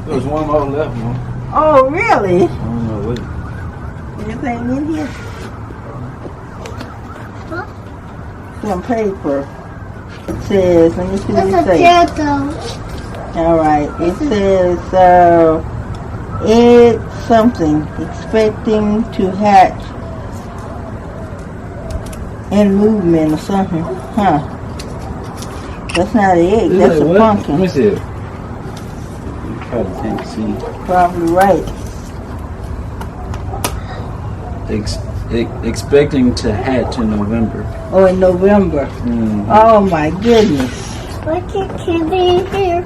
There was one more left, man. Oh, really? I don't know what. Anything in here? Huh? Some paper. It says, let me see what That's it a says. dildo. All right. It says, it's something. Expecting to hatch in movement or something. Huh. That's not an egg. It's That's like a what? pumpkin. Let me see it. You probably can't see. Probably right. Expecting to hatch in November. Oh, in November. Mm-hmm. Oh, my goodness. Why can't be in here?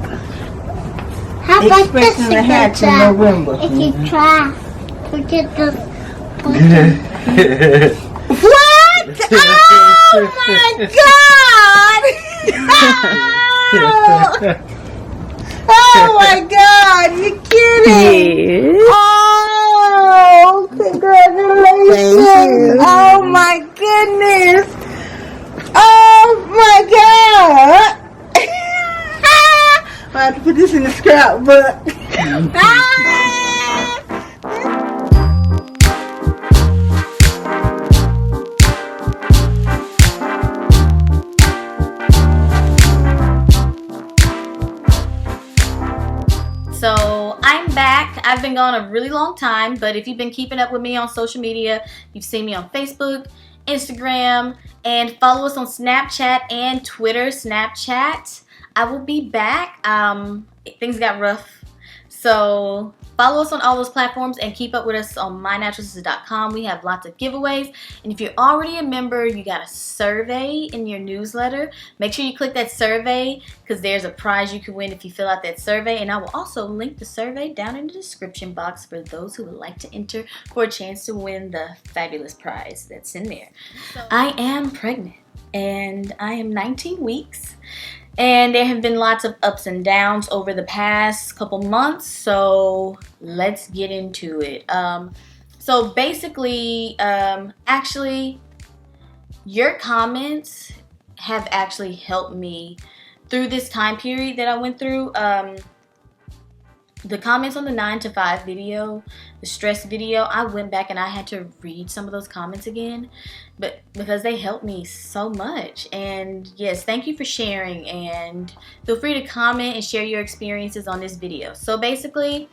How about this Expecting to hatch in again? November. If you try to get the What? Oh, my God. Oh, my God. You kidding? Yes. Oh, congratulations. Thank you. Oh, my goodness. Oh, my God. I have to put this in the scrapbook. So I'm back. I've been gone a really long time, but if you've been keeping up with me on social media, you've seen me on Facebook, Instagram, and follow us on Snapchat and Twitter. Snapchat. I will be back. Things got rough. So follow us on all those platforms and keep up with us on mynaturalsisters.com. We have lots of giveaways. And if you're already a member, you got a survey in your newsletter. Make sure you click that survey because there's a prize you can win if you fill out that survey. And I will also link the survey down in the description box for those who would like to enter for a chance to win the fabulous prize that's in there. I am pregnant and I am 19 weeks. And there have been lots of ups and downs over the past couple months, so let's get into it. So basically, actually, your comments have actually helped me through this time period that I went through. The comments on the 9 to 5 video, the stress video, I went back and I had to read some of those comments again, but because they helped me so much. And yes, thank you for sharing, and feel free to comment and share your experiences on this video. So basically,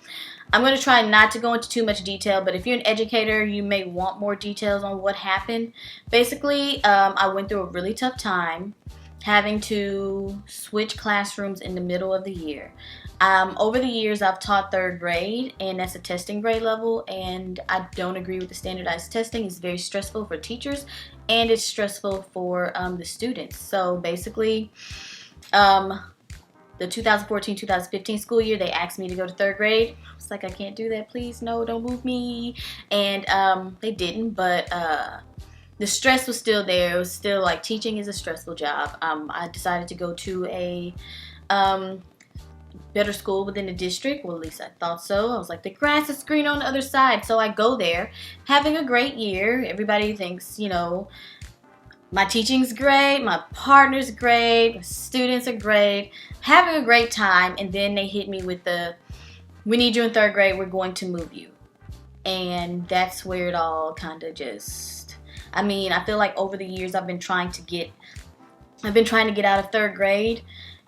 I'm going to try not to go into too much detail, but if you're an educator, you may want more details on what happened. Basically, I went through a really tough time having to switch classrooms in the middle of the year. Over the years, I've taught 3rd grade, and that's a testing grade level, and I don't agree with the standardized testing. It's very stressful for teachers, and it's stressful for the students. So basically, the 2014-2015 school year, they asked me to go to 3rd grade. I was like, I can't do that, please, no, don't move me. And they didn't, but the stress was still there. It was still like, teaching is a stressful job. I decided to go to a better school within the district. Well, at least I thought so. I was like, the grass is green on the other side. So I go there, having a great year. Everybody thinks, you know, my teaching's great, my partner's great, my students are great, having a great time. And then they hit me with the, we need you in 3rd grade, we're going to move you. And that's where it all kind of just, I mean, I feel like over the years I've been trying to get out of 3rd grade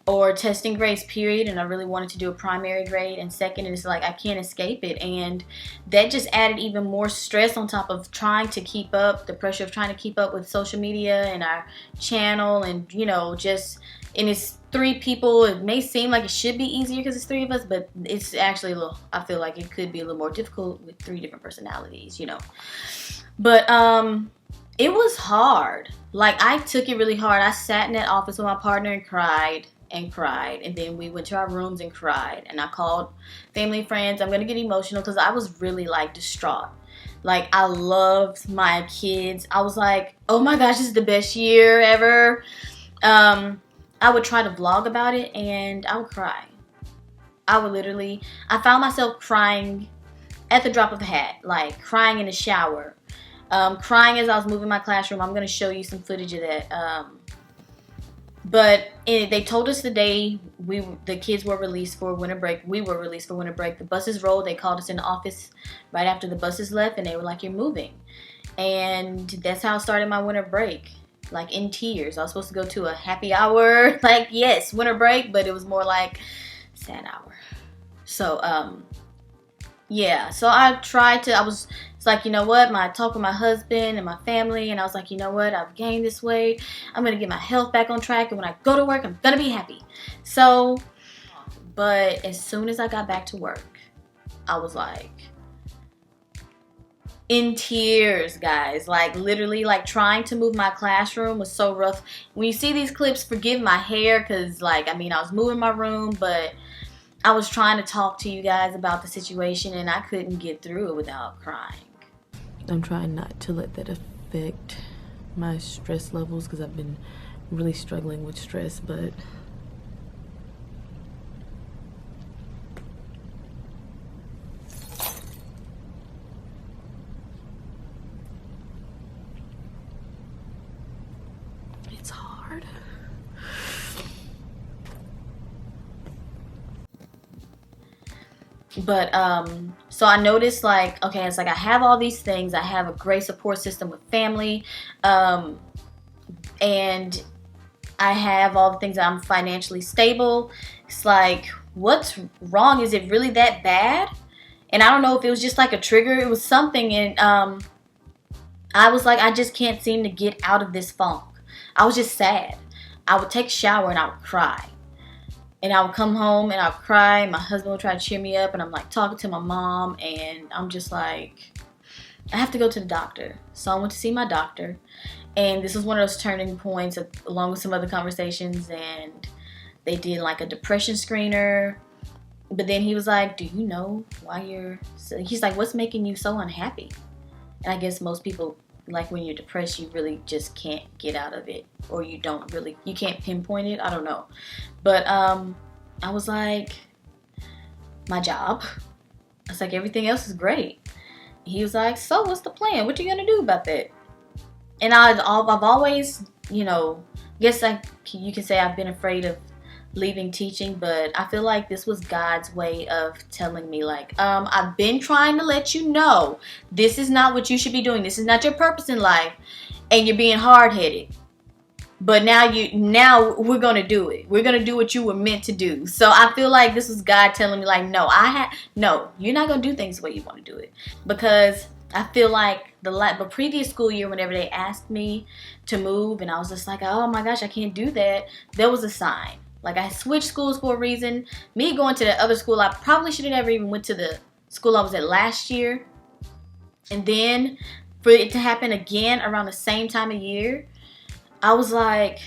or testing grades period, and I really wanted to do a primary grade and 2nd, and it's like I can't escape it. And that just added even more stress on top of trying to keep up, the pressure of trying to keep up with social media and our channel, and you know, just, and it's 3 people. It may seem like it should be easier because it's 3 of us, but it's actually a little, I feel like it could be a little more difficult with 3 different personalities, you know. But it was hard. Like, I took it really hard. I sat in that office with my partner and cried, and then we went to our rooms and cried, and I called family and friends. I'm gonna get emotional because I was really like distraught. Like, I loved my kids. I was like, oh my gosh, this is the best year ever. I would try to vlog about it and I would cry. I would literally, I found myself crying at the drop of a hat, like crying in the shower, crying as I was moving my classroom. I'm gonna show you some footage of that. But they told us the day the kids were released for winter break. We were released for winter break. The buses rolled. They called us in the office right after the buses left, and they were like, "You're moving." And that's how I started my winter break, like in tears. I was supposed to go to a happy hour, like, yes, winter break, but it was more like sad hour. So yeah, so it's like, you know what, I talked with my husband and my family, and I was like, you know what, I've gained this weight, I'm gonna get my health back on track, and when I go to work, I'm gonna be happy. So, but as soon as I got back to work, I was like in tears, guys. Like literally, like trying to move my classroom was so rough. When you see these clips, forgive my hair, because like, I mean, I was moving my room, but I was trying to talk to you guys about the situation, and I couldn't get through it without crying. I'm trying not to let that affect my stress levels, because I've been really struggling with stress, but it's hard. But so I noticed, like, okay, it's like I have all these things. I have a great support system with family, and I have all the things that I'm financially stable. It's like, what's wrong? Is it really that bad? And I don't know if it was just like a trigger. It was something, and I was like, I just can't seem to get out of this funk. I was just sad. I would take a shower and I would cry. And I would come home and I would cry, and my husband would try to cheer me up, and I'm like talking to my mom, and I'm just like, I have to go to the doctor. So I went to see my doctor, and this was one of those turning points along with some other conversations, and they did like a depression screener. But then he was like, do you know why he's like, what's making you so unhappy? And I guess most people, like when you're depressed, you really just can't get out of it, or you can't pinpoint it. I don't know. But I was like, my job. I was like, everything else is great. He was like, so what's the plan? What you gonna do about that? And I've always, you know, guess you can say I've been afraid of leaving teaching, but I feel like this was God's way of telling me, like, I've been trying to let you know this is not what you should be doing. This is not your purpose in life, and you're being hard-headed. But now we're gonna do it. We're gonna do what you were meant to do. So I feel like this was God telling me, like, no, you're not gonna do things the way you want to do it. Because I feel like the previous school year, whenever they asked me to move, and I was just like, oh my gosh, I can't do that. There was a sign. Like, I switched schools for a reason. Me going to the other school, I probably should have never even went to the school I was at last year. And then for it to happen again around the same time of year, I was like,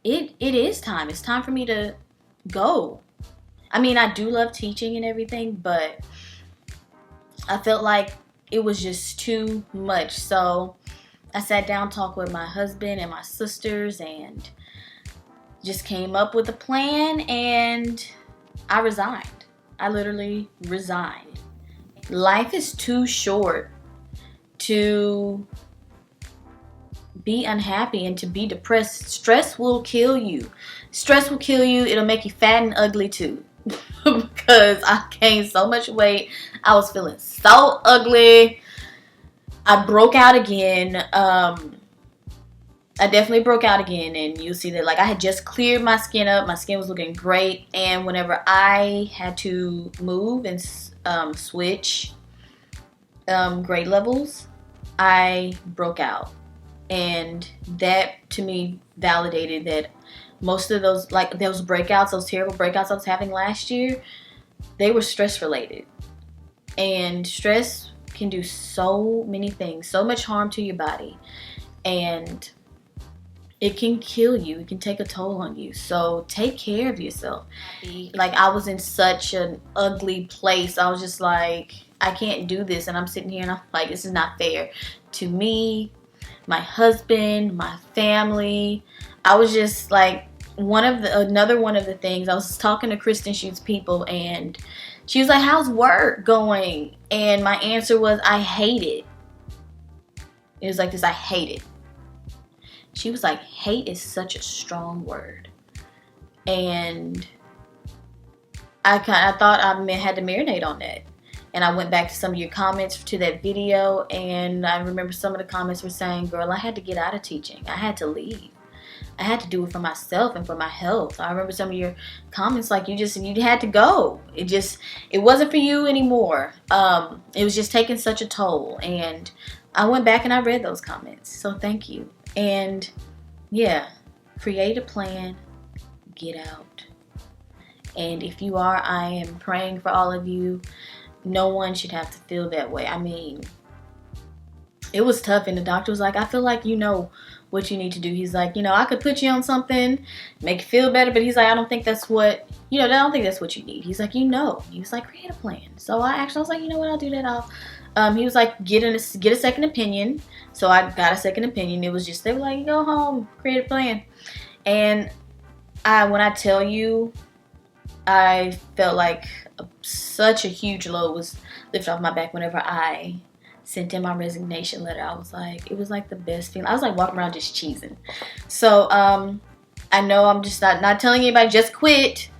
it is time. It's time for me to go. I mean, I do love teaching and everything, but I felt like it was just too much. So I sat down, talked with my husband and my sisters, and just came up with a plan, and I resigned. I literally resigned. Life is too short to be unhappy and to be depressed. Stress will kill you. Stress will kill you. It'll make you fat and ugly too. Because I gained so much weight. I was feeling so ugly. I broke out again. I definitely broke out again, and you'll see that, like, I had just cleared my skin up. My skin was looking great, and whenever I had to move and switch grade levels, I broke out. And that, to me, validated that most of those, like, those breakouts, those terrible breakouts I was having last year, they were stress-related. And stress can do so many things, so much harm to your body. And it can kill you. It can take a toll on you. So take care of yourself. Like, I was in such an ugly place. I was just like, I can't do this. And I'm sitting here and I'm like, this is not fair to me, my husband, my family. I was just like, another one of the things, I was talking to Kristen Schutz's people, and she was like, how's work going? And my answer was, I hate it. It was like this, I hate it. She was like, hate is such a strong word. And I thought I had to marinate on that. And I went back to some of your comments to that video, and I remember some of the comments were saying, girl, I had to get out of teaching. I had to leave. I had to do it for myself and for my health. I remember some of your comments like you had to go. It wasn't for you anymore. It was just taking such a toll. And I went back and I read those comments. So thank you. And yeah, create a plan, get out. And if you are, I am praying for all of you. No one should have to feel that way. I mean, it was tough, and the doctor was like, I feel like you know what you need to do. He's like, I could put you on something, make you feel better, but he's like, I don't think that's what, I don't think that's what you need. He's like, He was like, create a plan. So I was like, you know what, I'll do that. He was like, get a second opinion. So I got a second opinion. It was just, they were like, go home, create a plan. And when I tell you, I felt like such a huge load was lifted off my back whenever I sent in my resignation letter. It was like the best feeling. I was like walking around just cheesing. So I know I'm just not telling anybody just quit,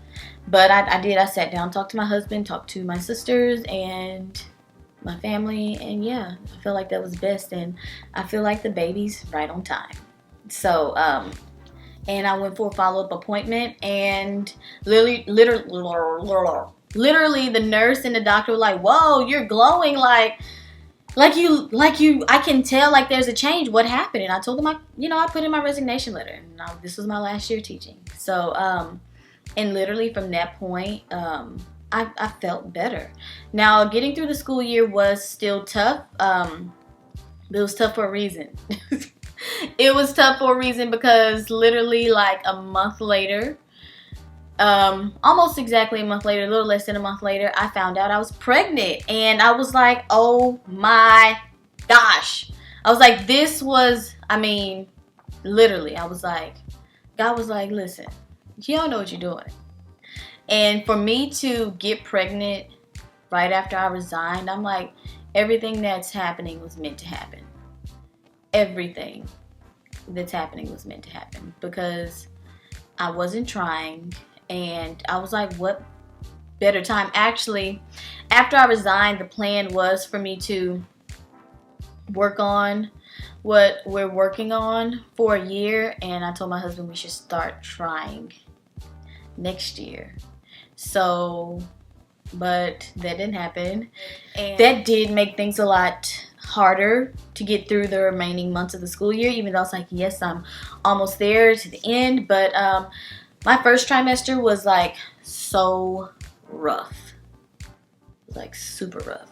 but I did. I sat down, talked to my husband, talked to my sisters and my family, and yeah, I feel like that was best, and I feel like the baby's right on time. So and I went for a follow-up appointment, and literally the nurse and the doctor were like, whoa, you're glowing like you, I can tell like there's a change. What happened? And I told them I put in my resignation letter, and this was my last year teaching. So and literally from that point, I felt better. Now getting through the school year was still tough. But it was tough for a reason. It was tough for a reason because literally like a month later, almost exactly a month later, a little less than a month later, I found out I was pregnant. And I was like, oh my gosh. I was like, literally, I was like, God was like, listen, you don't know what you're doing. And for me to get pregnant right after I resigned, I'm like, everything that's happening was meant to happen. Everything that's happening was meant to happen because I wasn't trying, and I was like, what better time? Actually, after I resigned, the plan was for me to work on what we're working on for a year, and I told my husband we should start trying next year. So, but that didn't happen, and that did make things a lot harder to get through the remaining months of the school year, even though it's like, yes, I'm almost there to the end. But my first trimester was like so rough. It was like super rough.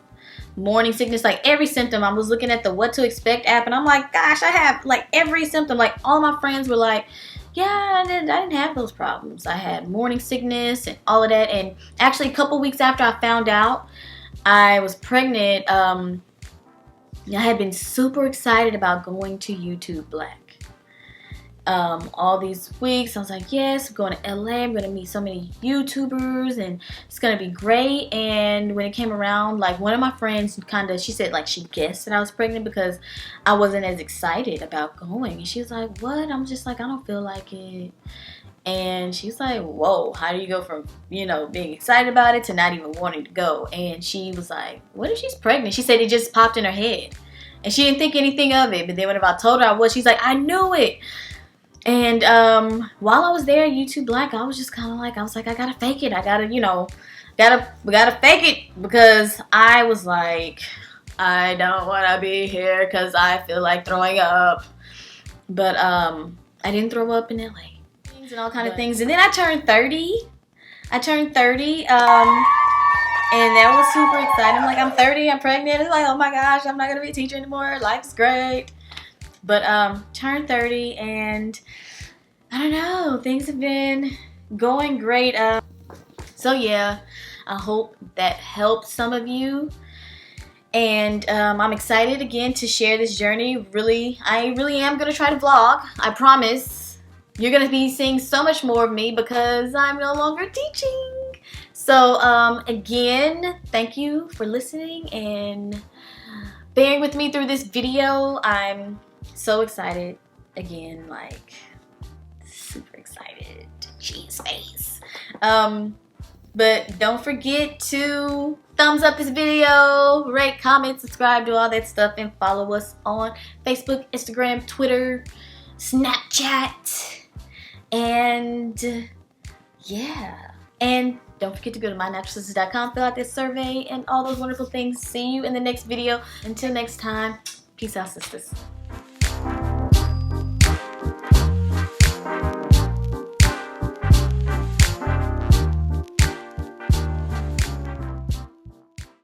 Morning sickness, like every symptom. I was looking at the What to Expect app, and I'm like, gosh, I have like every symptom. Like all my friends were like, yeah, I didn't have those problems. I had morning sickness and all of that. And actually a couple weeks after I found out I was pregnant, I had been super excited about going to YouTube Black. All these weeks, I was like, yes, I'm going to LA. I'm going to meet so many YouTubers, and it's going to be great. And when it came around, like one of my friends she said like she guessed that I was pregnant because I wasn't as excited about going. And she was like, what? I'm just like, I don't feel like it. And she's like, whoa, how do you go from, being excited about it to not even wanting to go? And she was like, what if she's pregnant? She said it just popped in her head. And she didn't think anything of it. But then whenever I told her I was, she's like, I knew it. And while I was there at YouTube Black, I was just kind of like, I gotta fake it. I gotta, we gotta fake it. Because I was like, I don't want to be here because I feel like throwing up. But I didn't throw up in LA. And all kind of things. And then I turned 30. And that was super exciting. I'm like, I'm 30, I'm pregnant. It's like, oh my gosh, I'm not going to be a teacher anymore. Life's great. But turned 30, and I don't know, things have been going great. So yeah, I hope that helped some of you. And I'm excited again to share this journey. I really am going to try to vlog. I promise. You're going to be seeing so much more of me because I'm no longer teaching. So, again, thank you for listening and bearing with me through this video. I'm so excited. Again, like, super excited to cheese face. But don't forget to thumbs up this video, rate, comment, subscribe, do all that stuff, and follow us on Facebook, Instagram, Twitter, Snapchat, and yeah. And don't forget to go to mynaturalsisters.com, fill out this survey, and all those wonderful things. See you in the next video. Until next time, peace out, sisters.